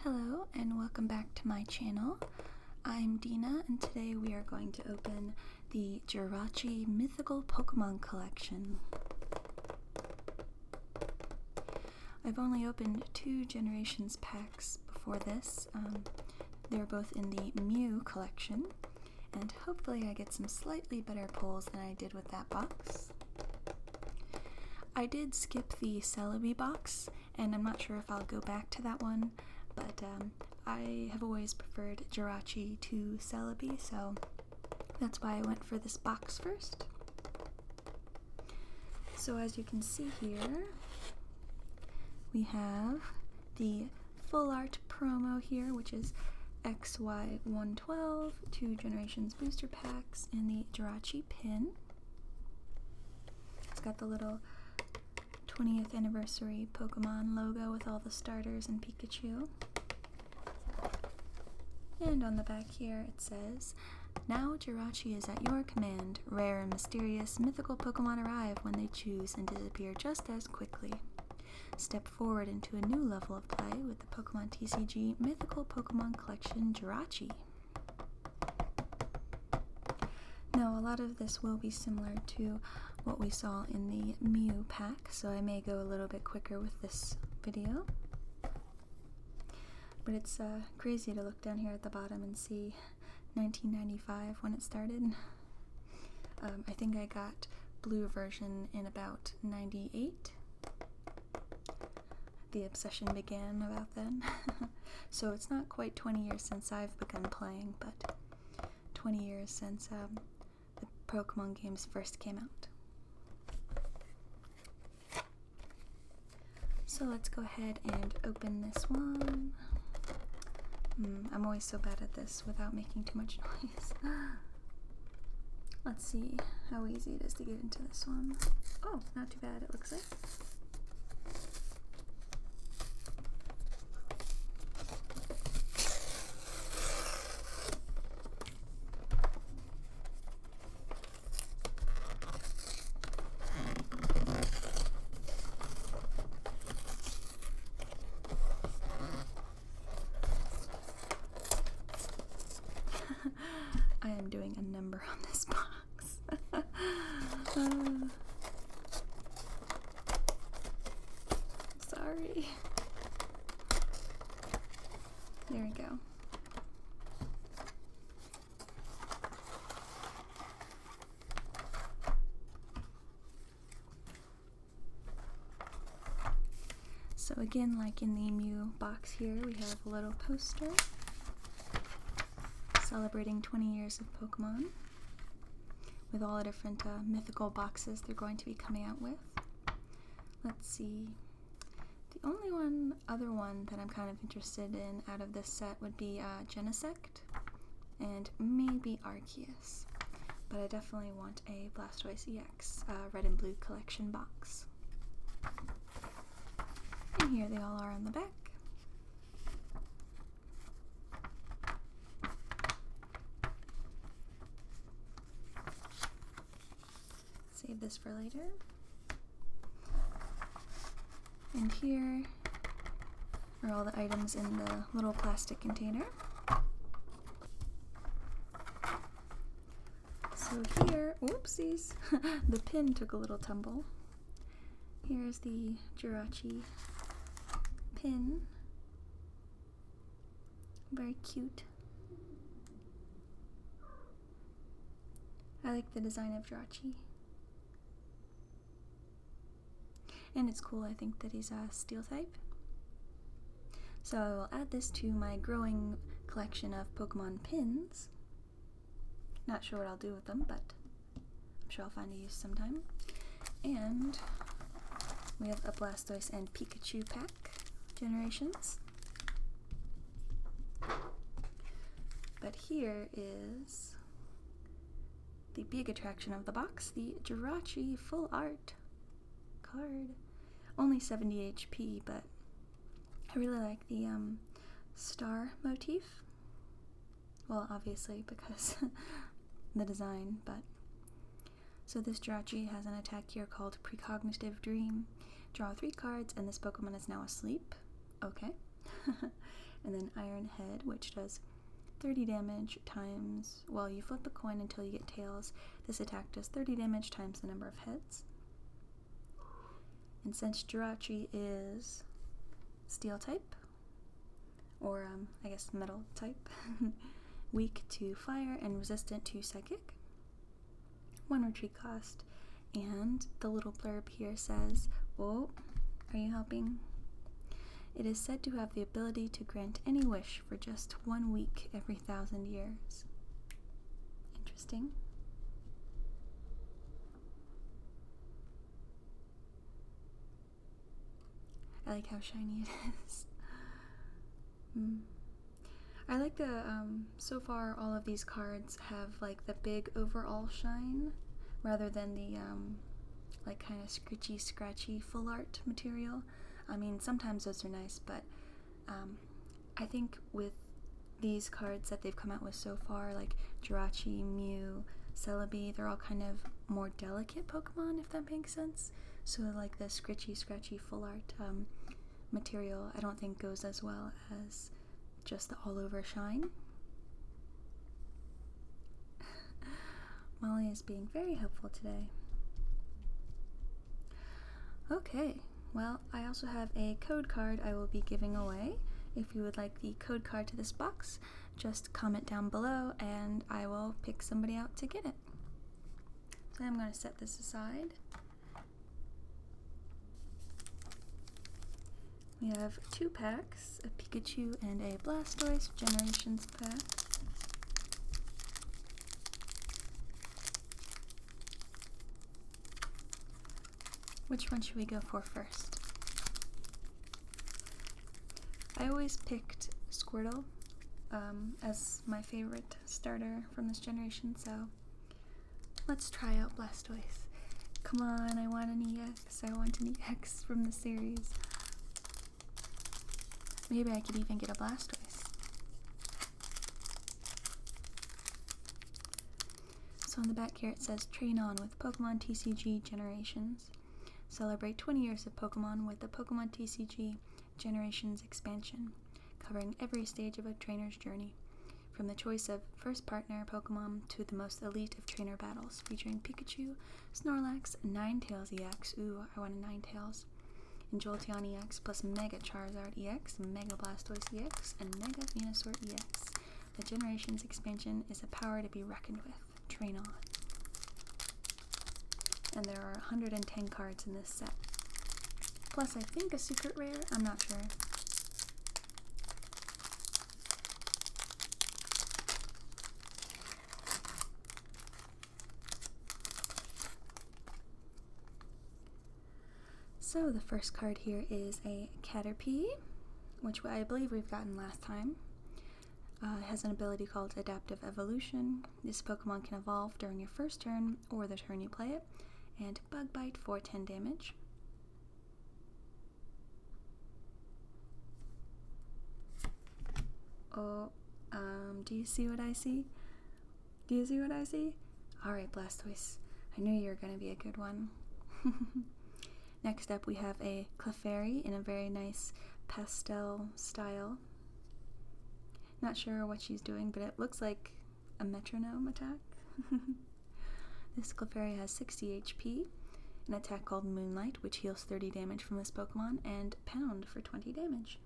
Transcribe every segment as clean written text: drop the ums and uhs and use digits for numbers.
Hello and welcome back to my channel. I'm Dina and today we are going to open the Jirachi Mythical Pokemon collection. I've only opened 2 Generations packs before this. They're both in the Mew collection, and hopefully I get some slightly better pulls than I did with that box. I did skip the Celebi box, and I'm not sure if I'll go back to that one, but I have always preferred Jirachi to Celebi, so that's why I went for this box first. So as you can see here, we have the full art promo here, which is XY112, 2 Generations booster packs, and the Jirachi pin. It's got the little 20th anniversary Pokemon logo with all the starters and Pikachu. And on the back here it says, "Now Jirachi is at your command. Rare and mysterious mythical Pokemon arrive when they choose and disappear just as quickly. Step forward into a new level of play with the Pokemon TCG Mythical Pokemon Collection Jirachi." Now, a lot of this will be similar to what we saw in the Mew pack, so I may go a little bit quicker with this video. But it's crazy to look down here at the bottom and see 1995 when it started. I think I got blue version in about 98. The obsession began about then. So it's not quite 20 years since I've begun playing, but 20 years since the Pokemon games first came out. So let's go ahead and open this one. I'm always so bad at this without making too much noise. Let's see how easy it is to get into this one. Oh, not too bad, it looks like. I am doing a number on this box. Sorry. There we go. So again, like in the Mew box here, we have a little poster celebrating 20 years of Pokemon with all the different mythical boxes they're going to be coming out with. Let's see. The only other one that I'm kind of interested in out of this set would be Genesect and maybe Arceus. But I definitely want a Blastoise EX red and blue collection box. And here they all are on the back. Save this for later. And here are all the items in the little plastic container. So here, whoopsies, the pin took a little tumble. Here's the Jirachi pin. Very cute. I like the design of Jirachi. And it's cool, I think, that he's a steel type. So I will add this to my growing collection of Pokemon pins. Not sure what I'll do with them, but I'm sure I'll find a use sometime. And we have a Blastoise and Pikachu pack, Generations. But here is the big attraction of the box, the Jirachi full art card. Only 70 HP, but I really like the star motif. Well, obviously because the design, but so this Jirachi has an attack here called Precognitive Dream. Draw 3 cards and this Pokemon is now asleep. Okay. and then Iron Head, which does 30 damage times, well, you flip a coin until you get tails. This attack does 30 damage times the number of heads. And since Jirachi is Steel type, or I guess Metal type, weak to fire and resistant to psychic, 1 retreat cost. And the little blurb here says, oh, are you helping? It is said to have the ability to grant any wish for just 1 week every 1,000 years. Interesting. I like how shiny it is. I like the, so far all of these cards have like the big overall shine rather than the like kind of scratchy full art material. I mean, sometimes those are nice, but I think with these cards that they've come out with so far, like Jirachi, Mew, Celebi, they're all kind of more delicate Pokemon, if that makes sense. So like the scratchy full art material I don't think goes as well as just the all over shine. Molly is being very helpful today. Okay, well, I also have a code card I will be giving away. If you would like the code card to this box, just comment down below and I will pick somebody out to get it. So I'm going to set this aside. We have 2 packs, a Pikachu and a Blastoise Generations pack. Which one should we go for first? I always picked Squirtle as my favorite starter from this generation, so let's try out Blastoise. Come on, I want an EX. I want an EX from the series. Maybe I could even get a Blastoise. So on the back here it says, train on with Pokemon TCG Generations. Celebrate 20 years of Pokemon with the Pokemon TCG Generations expansion, covering every stage of a trainer's journey, from the choice of first partner Pokemon to the most elite of trainer battles, featuring Pikachu, Snorlax, Ninetales EX, ooh, I want a Ninetales, and Jolteon EX, plus Mega Charizard EX, Mega Blastoise EX, and Mega Venusaur EX. The Generations expansion is a power to be reckoned with. Train on. And there are 110 cards in this set. Plus, I think a secret rare? I'm not sure. So the first card here is a Caterpie, which I believe we've gotten last time. It has an ability called Adaptive Evolution. This Pokemon can evolve during your first turn or the turn you play it, and Bug Bite for 10 damage. Oh, do you see what I see? Do you see what I see? Alright, Blastoise. I knew you were going to be a good one. Next up we have a Clefairy in a very nice pastel style. Not sure what she's doing, but it looks like a metronome attack. This Clefairy has 60 HP, an attack called Moonlight, which heals 30 damage from this Pokemon, and Pound for 20 damage.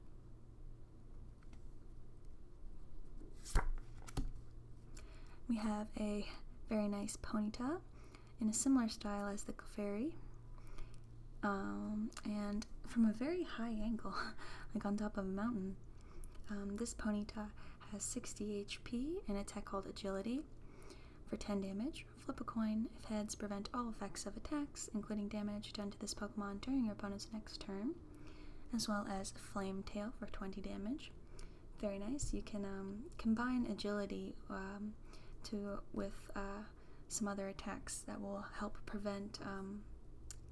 We have a very nice Ponyta in a similar style as the Clefairy, and from a very high angle, like on top of a mountain. This Ponyta has 60 HP, an attack called Agility for 10 damage. Flip a coin. If heads, prevent all effects of attacks, including damage done to this Pokemon during your opponent's next turn, as well as Flame Tail for 20 damage. Very nice. You can combine Agility with some other attacks that will help prevent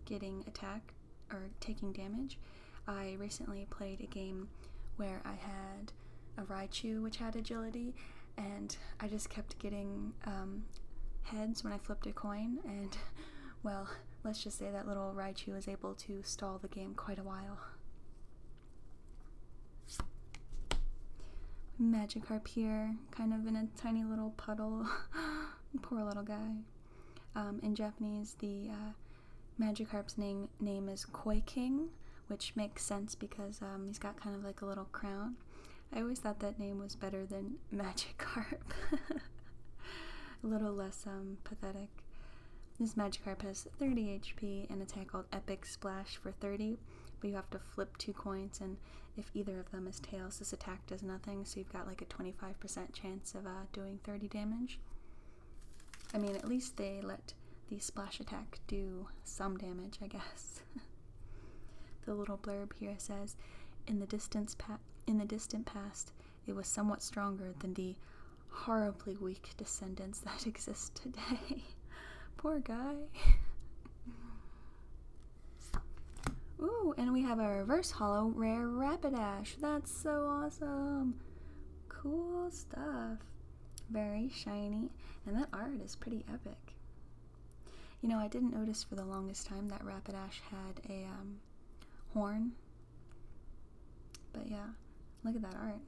getting attacked or taking damage. I recently played a game where I had a Raichu which had Agility, and I just kept getting heads when I flipped a coin, and well, let's just say that little Raichu was able to stall the game quite a while. Magikarp here, kind of in a tiny little puddle. Poor little guy. In Japanese, the Magikarp's name is Koi King, which makes sense because he's got kind of like a little crown. I always thought that name was better than Magikarp. A little less pathetic. This Magikarp has 30 HP and attack called Epic Splash for 30, but you have to flip 2 coins, and if either of them is tails, this attack does nothing, so you've got like a 25% chance of doing 30 damage. I mean, at least they let the splash attack do some damage, I guess. The little blurb here says, in the distant past, it was somewhat stronger than the horribly weak descendants that exist today. Poor guy. Ooh, and we have a reverse holo rare Rapidash. That's so awesome. Cool stuff. Very shiny, and that art is pretty epic. You know, I didn't notice for the longest time that Rapidash had a horn. But yeah, look at that art.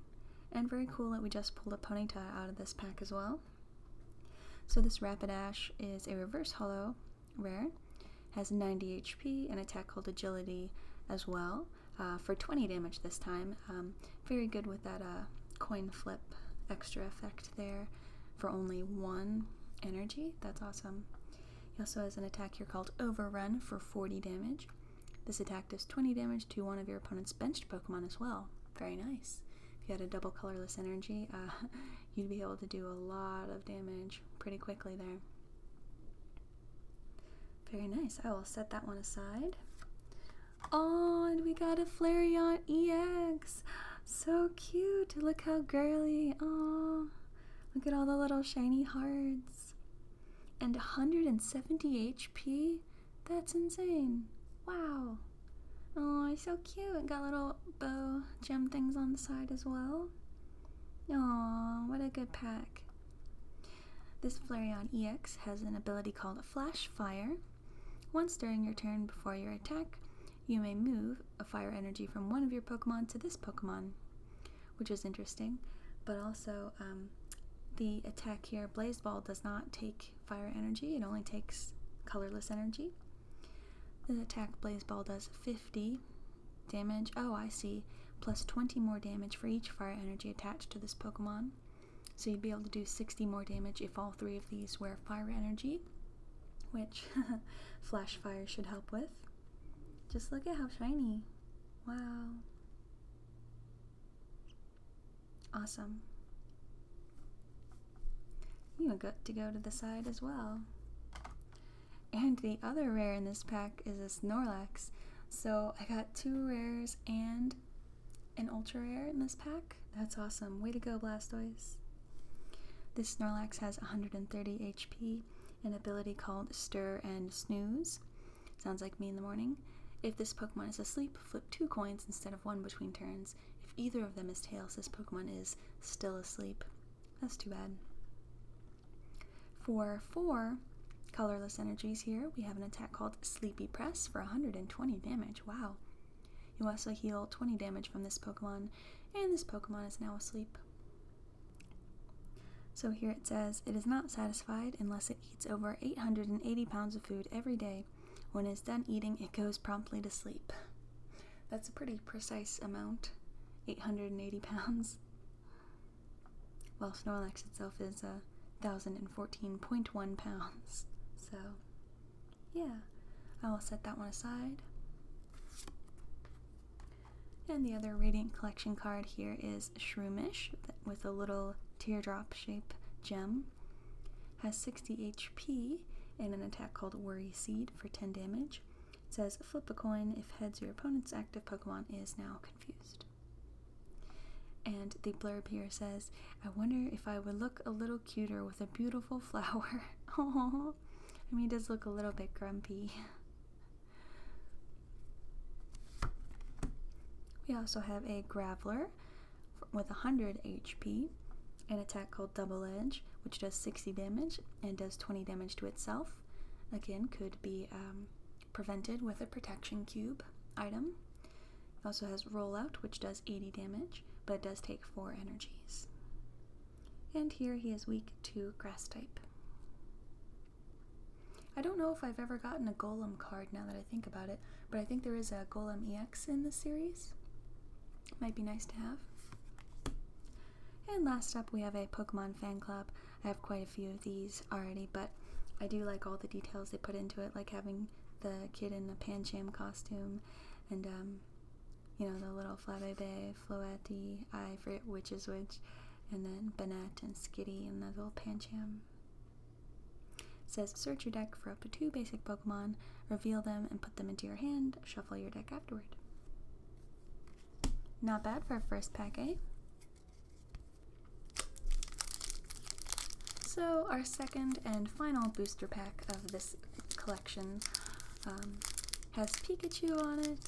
And very cool that we just pulled a Ponyta out of this pack as well. So this Rapidash is a reverse holo rare, has 90 HP, and attack called Agility as well, for 20 damage this time. Very good with that coin flip extra effect there for only 1 energy. That's awesome. He also has an attack here called Overrun for 40 damage. This attack does 20 damage to one of your opponent's benched Pokemon as well. Very nice. If you had a double colorless energy, you'd be able to do a lot of damage pretty quickly there. Very nice. I will set that one aside. Oh, and we got a Flareon EX. So cute. Look how girly. Oh, look at all the little shiny hearts. And 170 HP? That's insane. Wow. Oh, he's so cute. And got little bow gem things on the side as well. Oh, what a good pack. This Flareon EX has an ability called Flash Fire. Once during your turn before your attack, you may move a fire energy from one of your Pokemon to this Pokemon, which is interesting. But also, the attack here, Blaze Ball, does not take fire energy. It only takes colorless energy. The attack Blaze Ball does 50 damage. Oh, I see. Plus 20 more damage for each fire energy attached to this Pokemon. So you'd be able to do 60 more damage if all 3 of these were fire energy, which Flash Fire should help with. Just look at how shiny. Wow. Awesome. You got to go to the side as well. And the other rare in this pack is a Snorlax. So I got 2 rares and an ultra rare in this pack. That's awesome. Way to go, Blastoise. This Snorlax has 130 HP, an ability called Stir and Snooze. Sounds like me in the morning. If this Pokemon is asleep, flip 2 coins instead of 1 between turns. If either of them is tails, this Pokemon is still asleep. That's too bad. For 4 colorless energies here, we have an attack called Sleepy Press for 120 damage. Wow. You also heal 20 damage from this Pokemon, and this Pokemon is now asleep. So here it says, it is not satisfied unless it eats over 880 pounds of food every day. When it's done eating, it goes promptly to sleep. That's a pretty precise amount, 880 pounds. Well, Snorlax itself is 1,014.1 pounds. So, yeah, I will set that one aside. And the other Radiant Collection card here is Shroomish with a little teardrop shape gem. Has 60 HP and an attack called Worry Seed for 10 damage. It says, flip a coin if heads your opponent's active Pokemon is now confused. And the blurb here says, I wonder if I would look a little cuter with a beautiful flower. Aww. I mean, he does look a little bit grumpy. We also have a Graveler with 100 HP, an attack called Double Edge, which does 60 damage and does 20 damage to itself. Again, could be prevented with a Protection Cube item. It also has Rollout, which does 80 damage, but it does take 4 energies. And here he is weak to Grass type. I don't know if I've ever gotten a Golem card now that I think about it, but I think there is a Golem EX in this series. Might be nice to have. And last up we have a Pokemon fan club. I have quite a few of these already, but I do like all the details they put into it, like having the kid in the Pancham costume, and you know, the little Flabébé, Floette, I forget which is which, and then Banette and Skitty and the little Pancham. It says, search your deck for up to 2 basic Pokemon, reveal them and put them into your hand, shuffle your deck afterward. Not bad for a first pack, eh? So our second and final booster pack of this collection has Pikachu on it.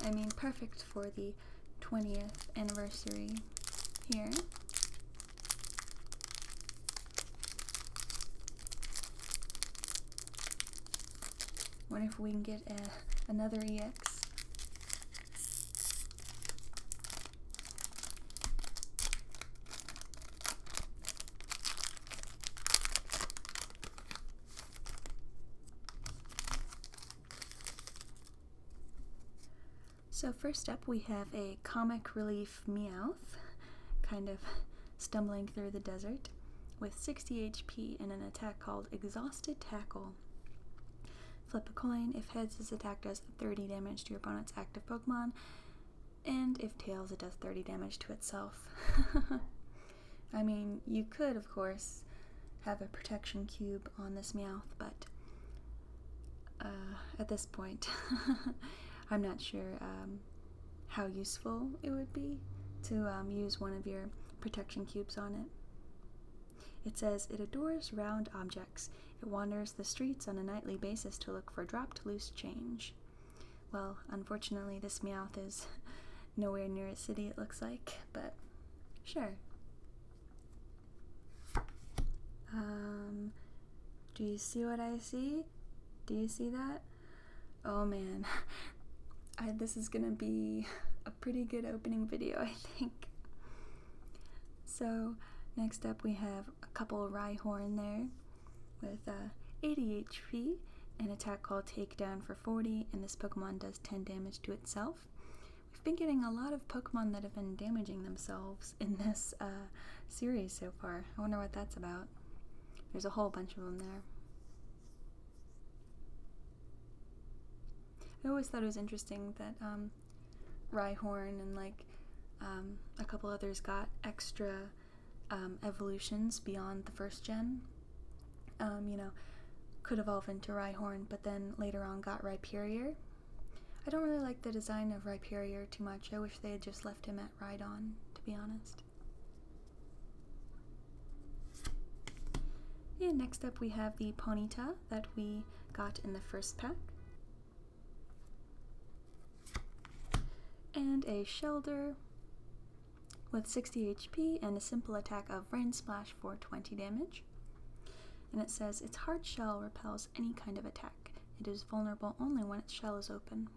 I mean, perfect for the 20th anniversary here. Wonder if we can get another EX. So first up we have a comic relief Meowth, kind of stumbling through the desert, with 60 HP and an attack called Exhausted Tackle. Flip a coin. If heads, this attack does 30 damage to your opponent's active Pokemon, and if tails, it does 30 damage to itself. I mean, you could, of course, have a protection cube on this Meowth, but at this point, I'm not sure how useful it would be to use one of your protection cubes on it. It says, it adores round objects. It wanders the streets on a nightly basis to look for dropped loose change. Well, unfortunately, this Meowth is nowhere near a city, it looks like, but sure. Do you see what I see? Do you see that? Oh man, this is gonna be a pretty good opening video, I think. So, next up we have a couple of Rhyhorn there with 80 HP, an attack called Takedown for 40, and this Pokemon does 10 damage to itself. We've been getting a lot of Pokemon that have been damaging themselves in this series so far. I wonder what that's about. There's a whole bunch of them there. I always thought it was interesting that Rhyhorn and like a couple others got extra evolutions beyond the first gen. You know, could evolve into Rhyhorn, but then later on got Rhyperior. I don't really like the design of Rhyperior too much. I wish they had just left him at Rhydon, to be honest. And next up we have the Ponyta that we got in the first pack. And a Shelder with 60 HP and a simple attack of Rain Splash for 20 damage. And it says, its hard shell repels any kind of attack. It is vulnerable only when its shell is open.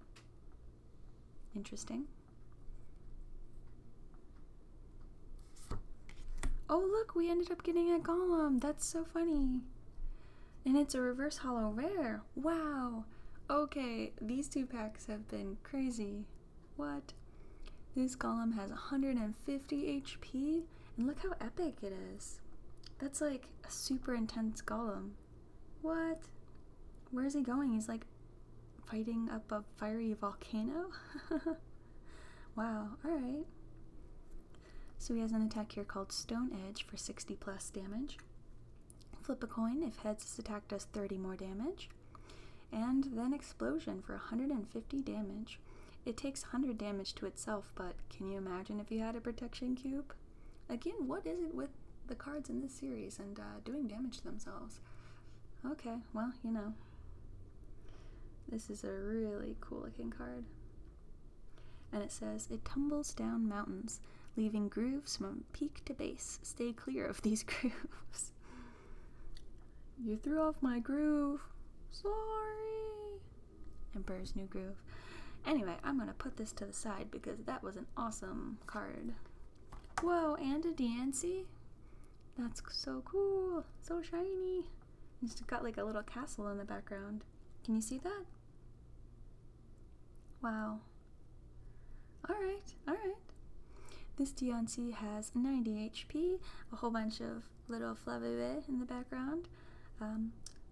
Interesting. Oh look, we ended up getting a Golem! That's so funny! And it's a reverse holo rare! Wow! Okay, these 2 packs have been crazy. What? This Golem has 150 HP, and look how epic it is. That's like a super intense Golem. What? Where is he going? He's like fighting up a fiery volcano? Wow, alright. So he has an attack here called Stone Edge for 60 plus damage. Flip a coin. If heads, this attack does 30 more damage. And then Explosion for 150 damage. It takes 100 damage to itself, but can you imagine if you had a protection cube? Again, what is it with the cards in this series and doing damage to themselves? Okay, well, you know. This is a really cool looking card. And it says, it tumbles down mountains, leaving grooves from peak to base. Stay clear of these grooves. You threw off my groove. Sorry. Emperor's New Groove. Anyway, I'm gonna put this to the side because that was an awesome card. Whoa, and a DNC? That's so cool. So shiny. It's got like a little castle in the background. Can you see that? Wow. Alright, alright. This DNC has 90 HP, a whole bunch of little flavouet in the background.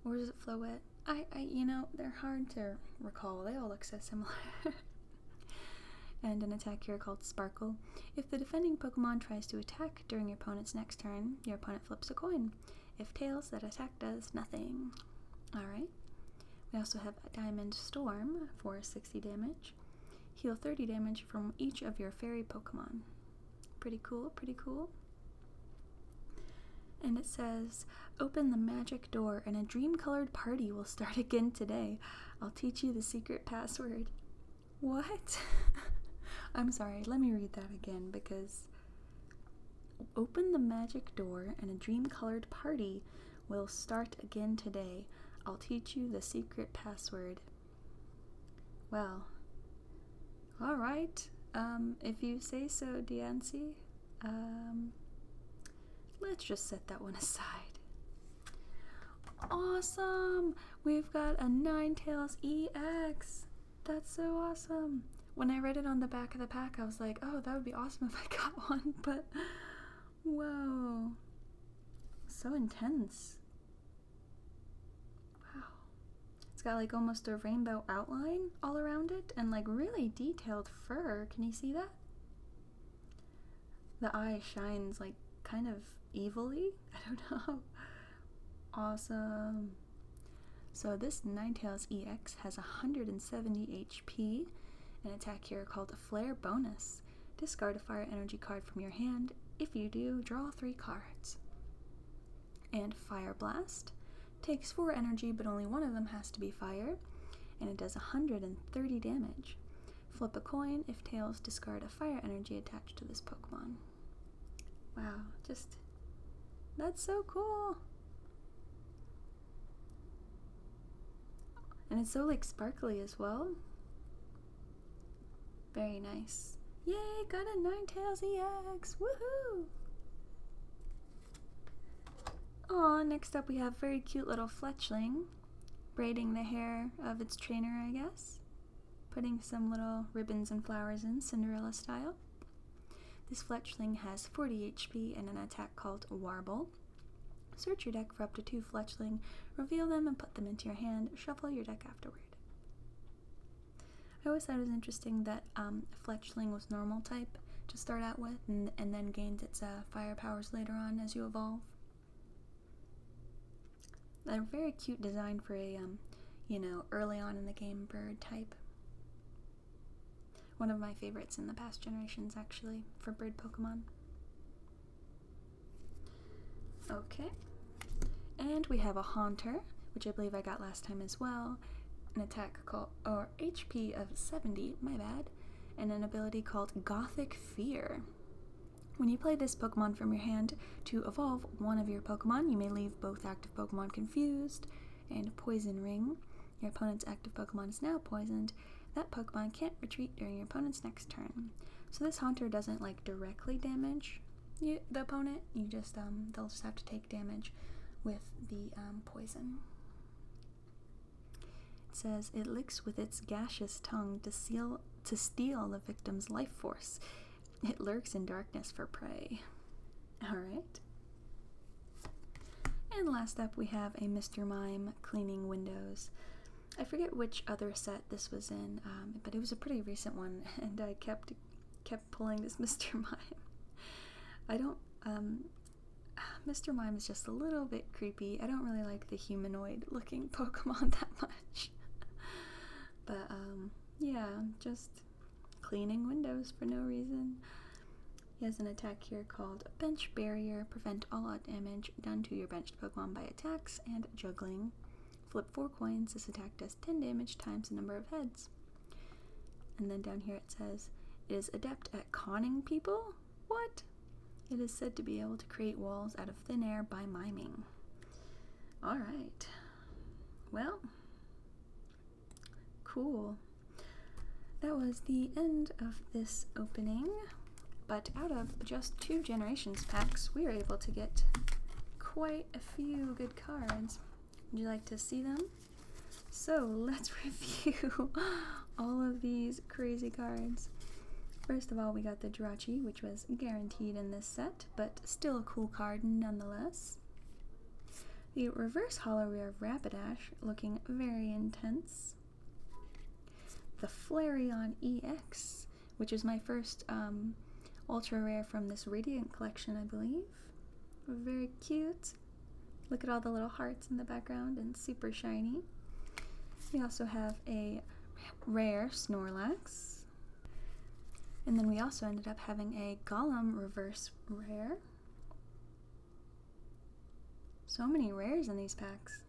Or is it Floette? You know, they're hard to recall. They all look so similar. And an attack here called Sparkle. If the defending Pokemon tries to attack during your opponent's next turn, your opponent flips a coin. If tails, that attack does nothing. Alright. We also have a Diamond Storm for 60 damage. Heal 30 damage from each of your fairy Pokemon. Pretty cool, pretty cool. And it says, open the magic door and a dream-colored party will start again today. I'll teach you the secret password. What? I'm sorry, let me read that again because open the magic door and a dream-colored party will start again today. I'll teach you the secret password. Well, alright. If you say so, DNC. Let's just set that one aside. Awesome! We've got a Ninetales EX. That's so awesome. When I read it on the back of the pack, I was like, oh, that would be awesome if I got one, but whoa. So intense. Wow. It's got like almost a rainbow outline all around it and like really detailed fur. Can you see that? The eye shines like kind of evilly. I don't know. Awesome. So this Ninetales EX has 170 HP, an attack here called a Flare Bonus. Discard a fire energy card from your hand. If you do, draw 3 cards. And Fire Blast takes 4 energy, but only one of them has to be fire, and it does 130 damage. Flip a coin. If tails, discard a fire energy attached to this Pokemon. Wow, just, that's so cool. And it's so like sparkly as well. Very nice. Yay, got a Ninetales EX! Woohoo! Aw, next up we have very cute little Fletchling, braiding the hair of its trainer, I guess. Putting some little ribbons and flowers in, Cinderella style. This Fletchling has 40 HP and an attack called Warble. Search your deck for up to 2 Fletchling, reveal them and put them into your hand, shuffle your deck afterward. I always thought it was interesting that Fletchling was normal type to start out with and then gained its fire powers later on as you evolve. A very cute design for a, you know, early on in the game bird type. One of my favorites in the past generations, actually, for bird Pokemon. Okay. And we have a Haunter, which I believe I got last time as well. An attack called, or HP of 70, my bad, and an ability called Gothic Fear. When you play this Pokemon from your hand, to evolve one of your Pokemon, you may leave both active Pokemon confused, and Poison Ring. Your opponent's active Pokemon is now poisoned. That Pokemon can't retreat during your opponent's next turn. So this Haunter doesn't like directly damage the opponent. You just they'll just have to take damage with the poison. It says it licks with its gaseous tongue to steal the victim's life force. It lurks in darkness for prey. Alright. And last up we have a Mr. Mime cleaning windows. I forget which other set this was in, but it was a pretty recent one, and I kept pulling this Mr. Mime. I don't, Mr. Mime is just a little bit creepy. I don't really like the humanoid looking Pokemon that much. But, yeah, just cleaning windows for no reason. He has an attack here called Bench Barrier. Prevent all out damage done to your benched Pokemon by attacks and juggling. Flip 4 coins. This attack does 10 damage times the number of heads. And then down here it says, it is adept at conning people? What? It is said to be able to create walls out of thin air by miming. Alright. Well, cool. that was the end of this opening, but out of just 2 Generations packs, we were able to get quite a few good cards. Would you like to see them? So let's review all of these crazy cards. First of all, we got the Jirachi, which was guaranteed in this set, but still a cool card nonetheless. The reverse holo rare Rapidash, looking very intense. The Flareon EX, which is my first ultra rare from this Radiant collection, I believe. Very cute. Look at all the little hearts in the background and super shiny. We also have a rare Snorlax. And then we also ended up having a Golem reverse rare. So many rares in these packs.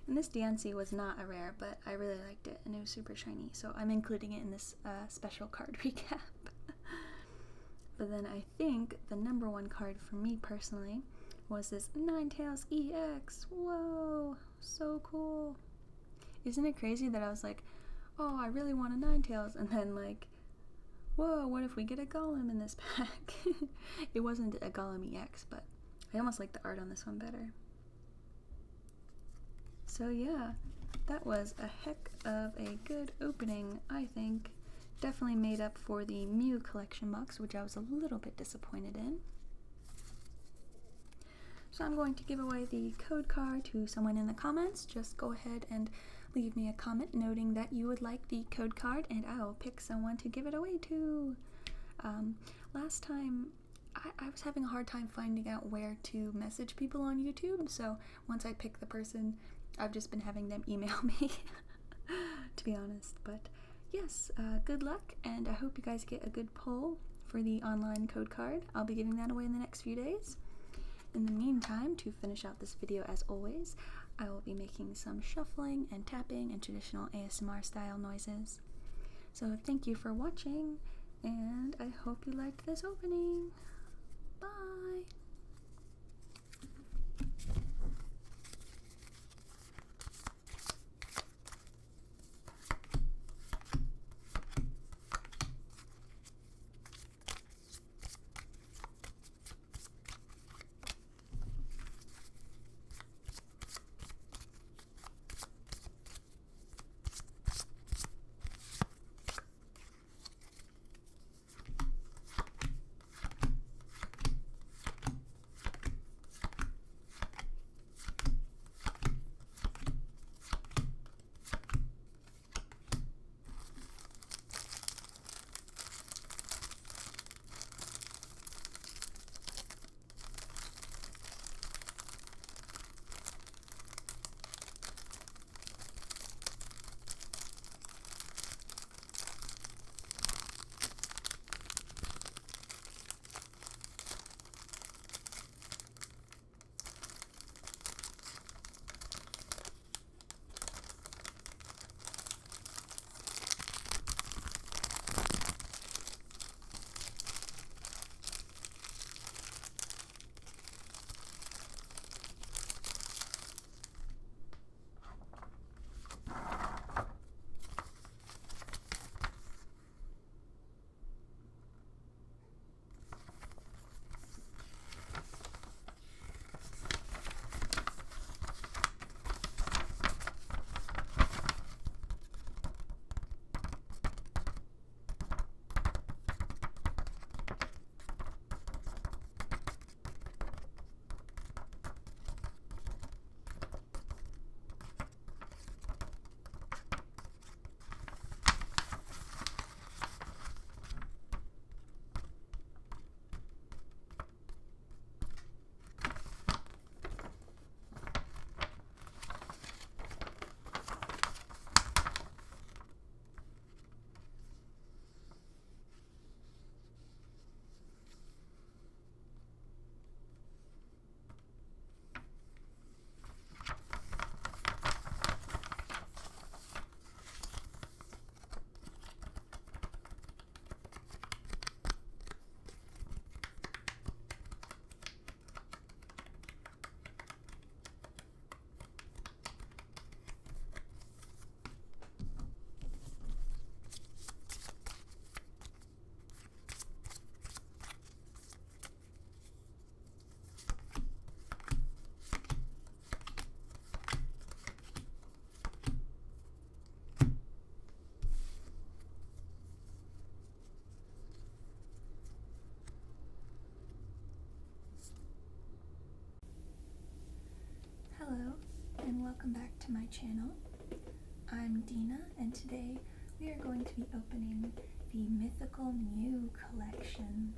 And this DNC was not a rare, but I really liked it and it was super shiny, so I'm including it in this special card recap. But then I think the number 1 card for me personally was this Ninetales EX. Whoa, so cool. Isn't it crazy that I was like, oh, I really want a Ninetales, and then like, whoa, what if we get a Golem in this pack? It wasn't a Golem EX, but I almost like the art on this one better. So yeah, that was a heck of a good opening, I think. Definitely made up for the Mew collection box, which I was a little bit disappointed in. So I'm going to give away the code card to someone in the comments. Just go ahead and leave me a comment noting that you would like the code card, and I will pick someone to give it away to. Last time, I was having a hard time finding out where to message people on YouTube, so once I pick the person, I've just been having them email me, to be honest. But yes, good luck, and I hope you guys get a good pull for the online code card. I'll be giving that away in the next few days. In the meantime, to finish out this video as always, I will be making some shuffling and tapping and traditional ASMR style noises. So thank you for watching, and I hope you liked this opening. Bye! welcome back to my channel. I'm Dina, and today we are going to be opening the Mythical Mew collection.